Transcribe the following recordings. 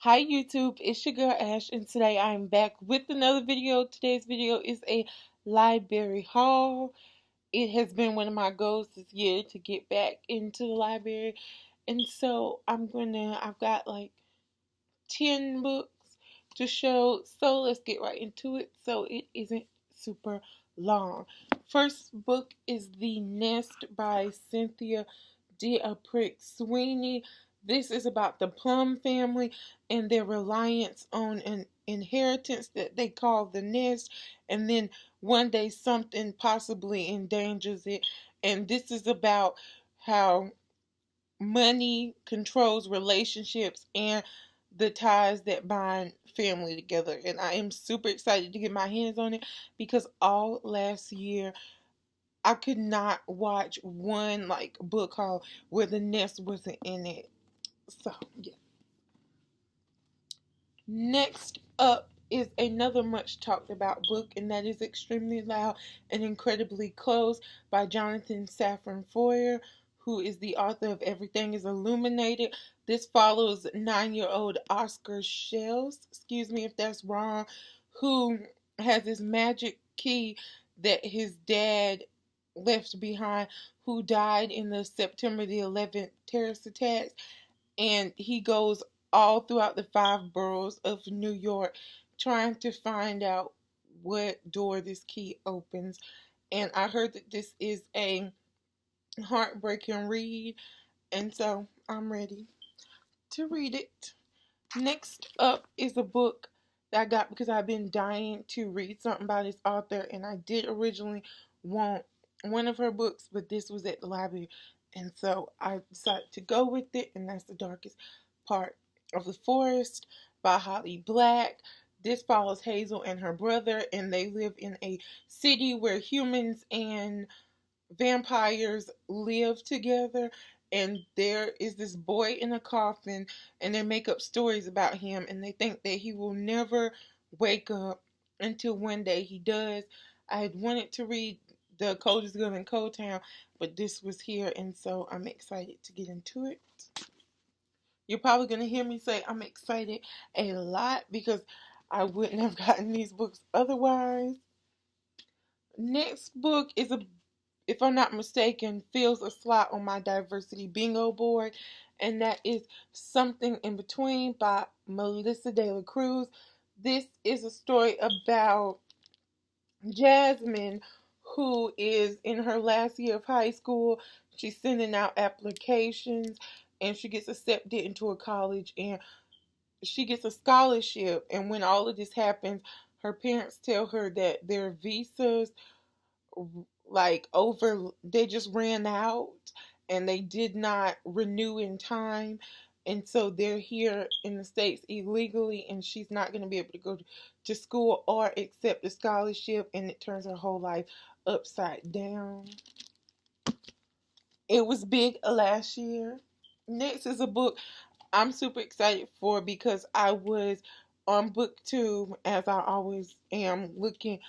Hi YouTube, it's your girl Ash, and today I'm back with another video. Today's video is a library haul. It has been one of my goals this year to get back into the library, and so I've got like 10 books to show, so let's get right into it so it isn't super long. First book is The Nest by Cynthia D'Apric Sweeney. This is about the Plum family and their reliance on an inheritance that they call the nest, and then one day something possibly endangers it. And this is about how money controls relationships and the ties that bind family together. And I am super excited to get my hands on it because all last year I could not watch one like book haul where the nest wasn't in it. So yeah. Next up is another much talked about book, and that is Extremely Loud and Incredibly Close by Jonathan Safran Foer, who is the author of Everything is Illuminated. This follows 9-year-old Oscar Shells, excuse me if that's wrong, who has this magic key that his dad left behind, who died in the September the 11th terrorist attacks, and he goes all throughout the 5 boroughs of New York trying to find out what door this key opens. And I heard that this is a heartbreaking read, and so I'm ready to read it. Next up is a book that I got because I've been dying to read something by this author, and I did originally want one of her books, but this was at the library, and so I decided to go with it, and that's The Darkest Part of the Forest by Holly Black. This follows Hazel and her brother, and they live in a city where humans and vampires live together, and there is this boy in a coffin, and they make up stories about him, and they think that he will never wake up until one day he does. I had wanted to read The Coldest Girl in Cold Town, but this was here, and so I'm excited to get into it. You're probably going to hear me say I'm excited a lot because I wouldn't have gotten these books otherwise. Next book is a, if I'm not mistaken, fills a slot on my diversity bingo board, and that is Something in Between by Melissa De La Cruz. This is a story about Jasmine, who is in her last year of high school. She's sending out applications, and she gets accepted into a college, and she gets a scholarship. And when all of this happens, her parents tell her that their visas like over, they just ran out and they did not renew in time, and so they're here in the States illegally, and she's not going to be able to go to school or accept a scholarship, and it turns her whole life upside down. It was big last year. Next is a book I'm super excited for because I was on BookTube, as I always am, looking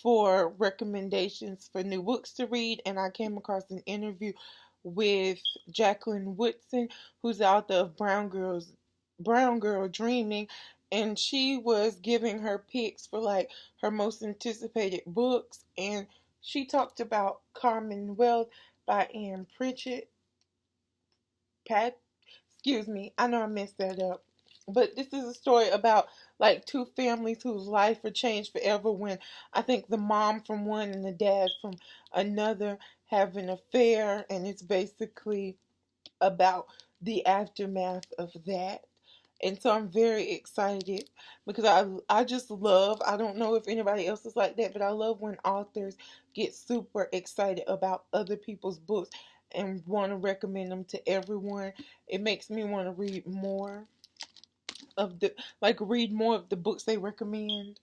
for recommendations for new books to read, and I came across an interview with Jacqueline Woodson, who's the author of Brown Girl Dreaming, and she was giving her picks for like her most anticipated books, and she talked about Commonwealth by Anne Pritchett. Pat, excuse me, I know I messed that up. But this is a story about like two families whose life are changed forever when I think the mom from one and the dad from another have an affair, and it's basically about the aftermath of that. And so I'm very excited because I just love, I don't know if anybody else is like that, but I love when authors get super excited about other people's books and want to recommend them to everyone. It makes me want to read more of the, like read more of the books they recommend.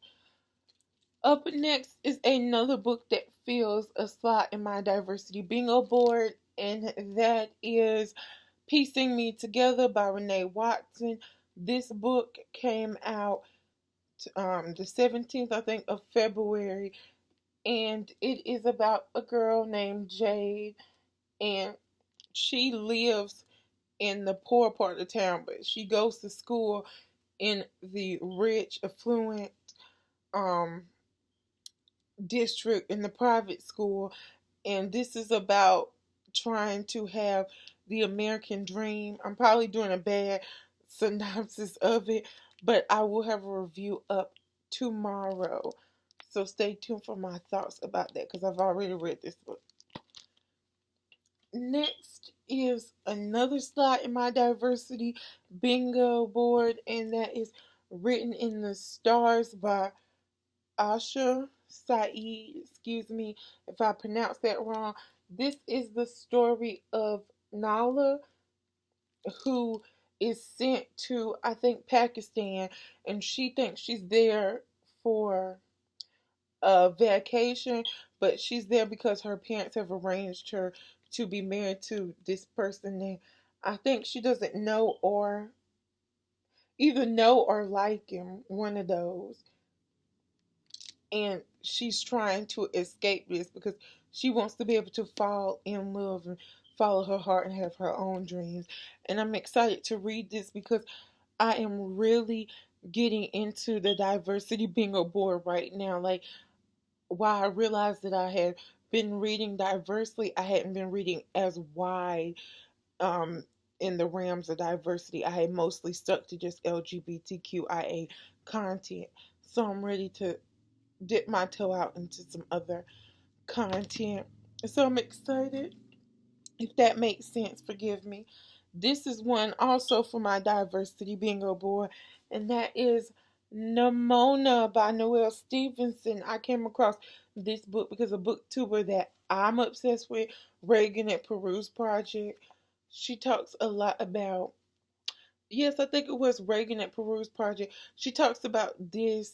Up next is another book that fills a slot in my diversity bingo board, and that is Piecing Me Together by Rene Watson. This book came out the 17th, I think, of February, and it is about a girl named Jade, and she lives in the poor part of town, but she goes to school in the rich, affluent um, district in the private school. And this is about trying to have the American dream. I'm probably doing a bad synopsis of it, but I will have a review up tomorrow. So stay tuned for my thoughts about that because I've already read this book. Next is another slot in my diversity bingo board, and that is Written in the Stars by Asha Saeed. Excuse me if I pronounce that wrong. This is the story of Nala, who is sent to, I think, Pakistan, and she thinks she's there for a vacation, but she's there because her parents have arranged her to be married to this person. And I think she doesn't know or either know or like him, one of those. And she's trying to escape this because she wants to be able to fall in love and follow her heart and have her own dreams. And I'm excited to read this because I am really getting into the diversity bingo board right now. Like, while I realized that I had been reading diversely, I hadn't been reading as wide um, in the realms of diversity. I had mostly stuck to just LGBTQIA content. So I'm ready to dip my toe out into some other content. So I'm excited. If that makes sense, forgive me. This is one also for my diversity bingo board, and that is Nimona by Noelle Stevenson. I came across this book because a booktuber that I'm obsessed with, Reagan at Peru's Project. She talks a lot about, yes, I think it was Reagan at Peru's Project. She talks about this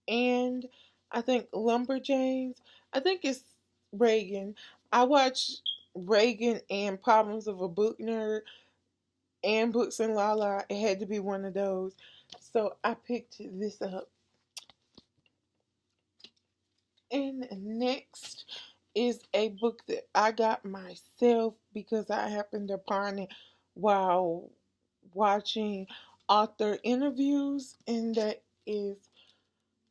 and I think Lumberjanes. I think it's Reagan. I watched Reagan and Problems of a Book Nerd and Books and Lala. It had to be one of those. So I picked this up. And next is a book that I got myself because I happened upon it while watching author interviews, and that is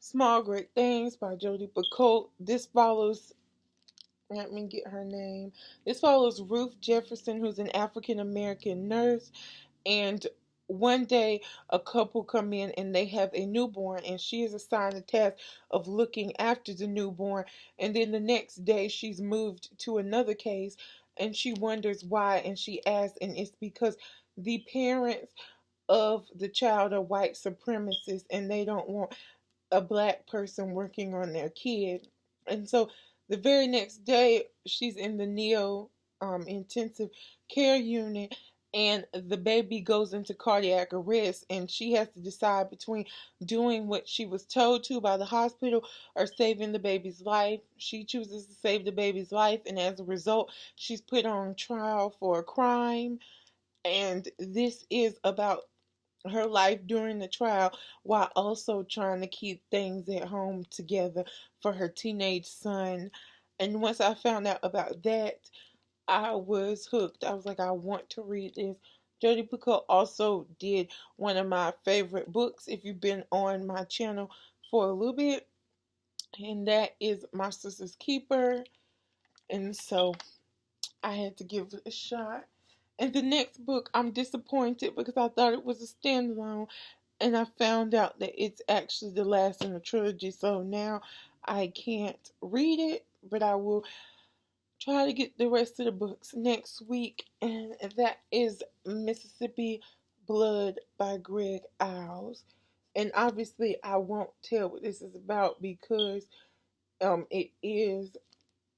Small Great Things by Jodi Picoult. This follows, let me get her name. This follows Ruth Jefferson, who's an African American nurse, and one day a couple come in and they have a newborn, and she is assigned the task of looking after the newborn. And then the next day she's moved to another case, and she wonders why, and she asks, and it's because the parents of the child are white supremacists and they don't want a black person working on their kid. And so the very next day, she's in the neo intensive care unit, and the baby goes into cardiac arrest, and she has to decide between doing what she was told to by the hospital or saving the baby's life. She chooses to save the baby's life, and as a result, she's put on trial for a crime. And this is about her life during the trial while also trying to keep things at home together for her teenage son. And once I found out about that, I was hooked. I was like, I want to read this. Jodi Picoult also did one of my favorite books, if you've been on my channel for a little bit, and that is My Sister's Keeper. And so I had to give it a shot. And the next book, I'm disappointed because I thought it was a standalone, and I found out that it's actually the last in the trilogy. So now I can't read it, but I will try to get the rest of the books next week, and that is Mississippi Blood by Greg Iles. And obviously, I won't tell what this is about because it is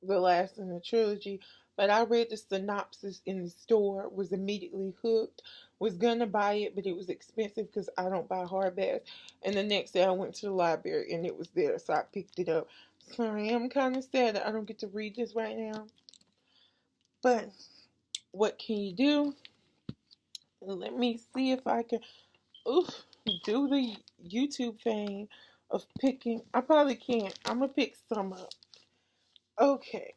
the last in the trilogy. But I read the synopsis in the store, was immediately hooked, was gonna buy it, but it was expensive because I don't buy hardbacks. And the next day I went to the library and it was there, so I picked it up. So I am kind of sad that I don't get to read this right now. But what can you do? Let me see if I can do the YouTube thing of picking. I probably can't. I'm gonna pick some up. Okay.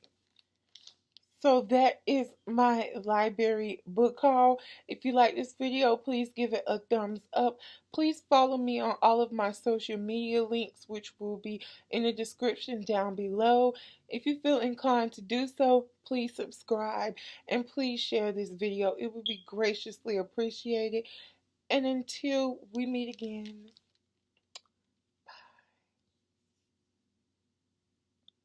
So that is my library book haul. If you like this video, please give it a thumbs up. Please follow me on all of my social media links, which will be in the description down below. If you feel inclined to do so, please subscribe and please share this video. It would be graciously appreciated. And until we meet again.